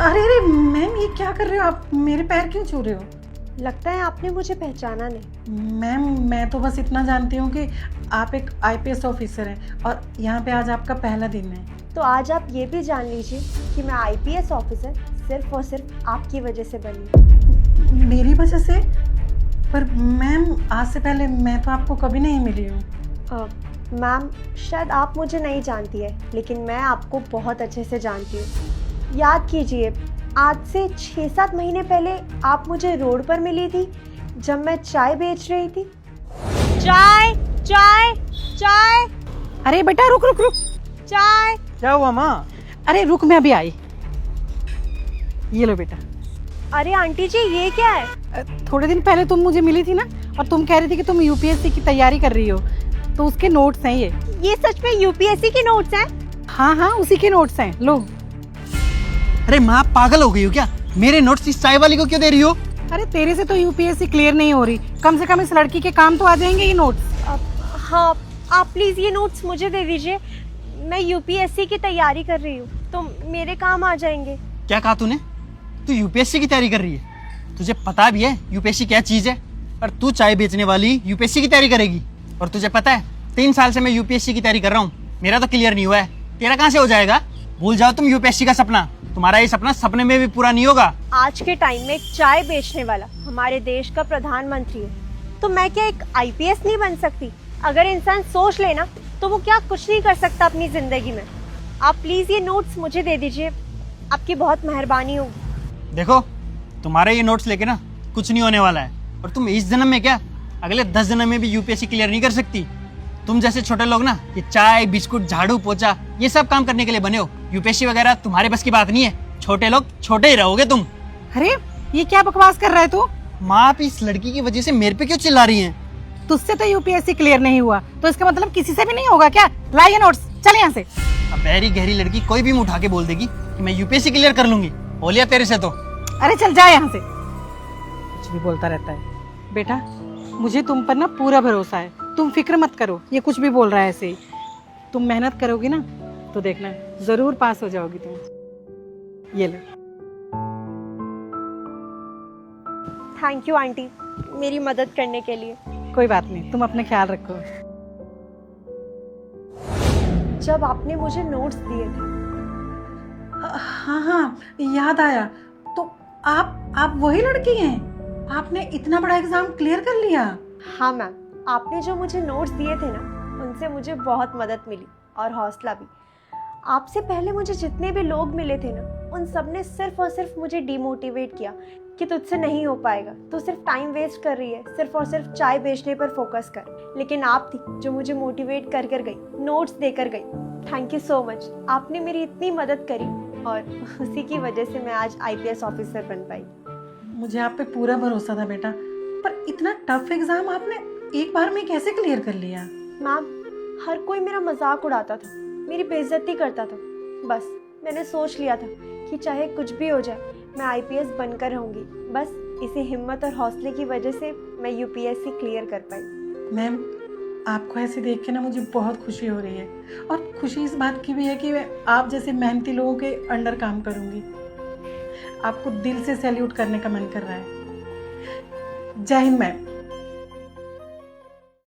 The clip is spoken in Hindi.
अरे अरे मैम, ये क्या कर रहे हो आप? मेरे पैर क्यों छू रहे हो? लगता है आपने मुझे पहचाना नहीं। मैम, मैं तो बस इतना जानती हूँ कि आप एक आईपीएस ऑफिसर हैं और यहाँ पे आज आपका पहला दिन है। तो आज आप ये भी जान लीजिए कि मैं आईपीएस ऑफिसर सिर्फ और सिर्फ आपकी वजह से बनी। मेरी वजह से? पर मैम, आज से पहले मैं तो आपको कभी नहीं मिली हूँ। मैम, शायद आप मुझे नहीं जानती है, लेकिन मैं आपको बहुत अच्छे से जानती हूँ। याद कीजिए, आज से 6-7 महीने पहले आप मुझे रोड पर मिली थी जब मैं चाय बेच रही थी। चाय चाय चाय। अरे बेटा, रुक रुक रुक। चाय। क्या हुआ माँ? अरे रुक, मैं अभी आई। ये लो बेटा। अरे आंटी जी, ये क्या है? थोड़े दिन पहले तुम मुझे मिली थी ना, और तुम कह रही थी कि तुम यूपीएससी की तैयारी कर रही हो, तो उसके नोट्स हैं ये सच में यूपीएससी के नोट्स हैं? हाँ हाँ, उसी के नोट्स हैं, लो। अरे माँ, पागल हो गई हो क्या? मेरे नोट्स इस चाय वाली को क्यों दे रही हो? अरे तेरे से तो यूपीएससी क्लियर नहीं हो रही, कम से कम इस लड़की के काम तो आ जाएंगे ये नोट्स। हाँ, आप प्लीज ये नोट्स मुझे दे दीजिए। मैं यूपीएससी की तैयारी कर रही हूँ, तो मेरे काम आ जाएंगे। क्या कहा तूने? तू यूपीएससी की तैयारी कर रही है? तुझे पता भी है यूपीएससी क्या चीज है? पर तू चाय बेचने वाली यूपीएससी की तैयारी करेगी? और तुझे पता है 3 साल से मैं यूपीएससी की तैयारी कर रहा हूँ, मेरा तो क्लियर नहीं हुआ है, तेरा कहाँ से हो जाएगा? भूल जाओ तुम यूपीएससी का सपना, तुम्हारा ये सपना सपने में भी पूरा नहीं होगा। आज के टाइम में एक चाय बेचने वाला हमारे देश का प्रधानमंत्री है, तो मैं क्या एक आईपीएस नहीं बन सकती? अगर इंसान सोच लेना तो वो क्या कुछ नहीं कर सकता अपनी जिंदगी में। आप प्लीज ये नोट्स मुझे दे दीजिए, आपकी बहुत मेहरबानी होगी। देखो, तुम्हारे ये नोट्स लेके ना कुछ नहीं होने वाला है, और तुम इस जन्म में क्या अगले 10 जन्म में भी यूपीएससी क्लियर नहीं कर सकती। तुम जैसे छोटे लोग ना ये चाय बिस्कुट झाड़ू पोछा ये सब काम करने के लिए बने हो, यूपीएससी वगैरह तुम्हारे बस की बात नहीं है। छोटे लोग छोटे ही रहोगे तुम। अरे ये क्या बकवास कर रहा है तू? माँ, आप इस लड़की की वजह से मेरे पे क्यों चिल्ला रही हैं? तुझसे तो यूपीएससी क्लियर नहीं हुआ, तो इसका मतलब किसी से भी नहीं होगा क्या? ला ये नोट्स, चल यहाँ से। अब बहरी गहरी लड़की कोई भी मुंह उठा के बोल देगी कि मैं यूपीएससी क्लियर कर लूंगी। हो लिया तेरे से तो। अरे चल जा यहाँ से, कुछ भी बोलता रहता है। बेटा, मुझे तुम पर ना पूरा भरोसा है, तुम फिक्र मत करो, ये कुछ भी बोल रहा है ऐसे ही। तुम मेहनत करोगी ना तो देखना जरूर पास हो जाओगी तुम। ये लो। थैंक यू आंटी, मेरी मदद करने के लिए। कोई बात नहीं, तुम अपने ख्याल रखो। जब आपने मुझे नोट्स दिए थे, हाँ हाँ, याद आया। तो आप वही लड़की हैं? आपने इतना बड़ा एग्जाम क्लियर कर लिया? हाँ मैम, आपने जो मुझे नोट्स दिए थे ना, उनसे मुझे बहुत मदद मिली और हौसला भी। आपसे पहले मुझे जितने भी लोग मिले थे ना, उन सब ने सिर्फ और सिर्फ मुझे डिमोटिवेट किया कि तुझसे नहीं हो पाएगा, तू सिर्फ टाइम वेस्ट कर रही है, सिर्फ और सिर्फ चाय बेचने पर फोकस कर। लेकिन आप थी जो मुझे मोटिवेट कर कर गई, नोट्स देकर गई। थैंक यू सो मच, आपने मेरी इतनी मदद करी और उसी की वजह से मैं आज आईपीएस ऑफिसर बन पाई। मुझे आप पे पूरा भरोसा था बेटा, पर इतना टफ एग्जाम आपने एक बार में कैसे क्लियर कर लिया? मैम, हर कोई मेरा मजाक उड़ाता था, मेरी बेइज्जती करता था। बस मैंने सोच लिया था कि चाहे कुछ भी हो जाए, मैं आईपीएस बनकर रहूंगी। बस इसी हिम्मत और हौसले की वजह से मैं यूपीएससी क्लियर कर पाई। मैम, आपको ऐसे देख के ना मुझे बहुत खुशी हो रही है, और खुशी इस बात की भी है कि मैं आप जैसे मेहनती लोगों के अंडर काम करूंगी। आपको दिल से सैल्यूट करने का मन कर रहा है। जय हिंद मैम।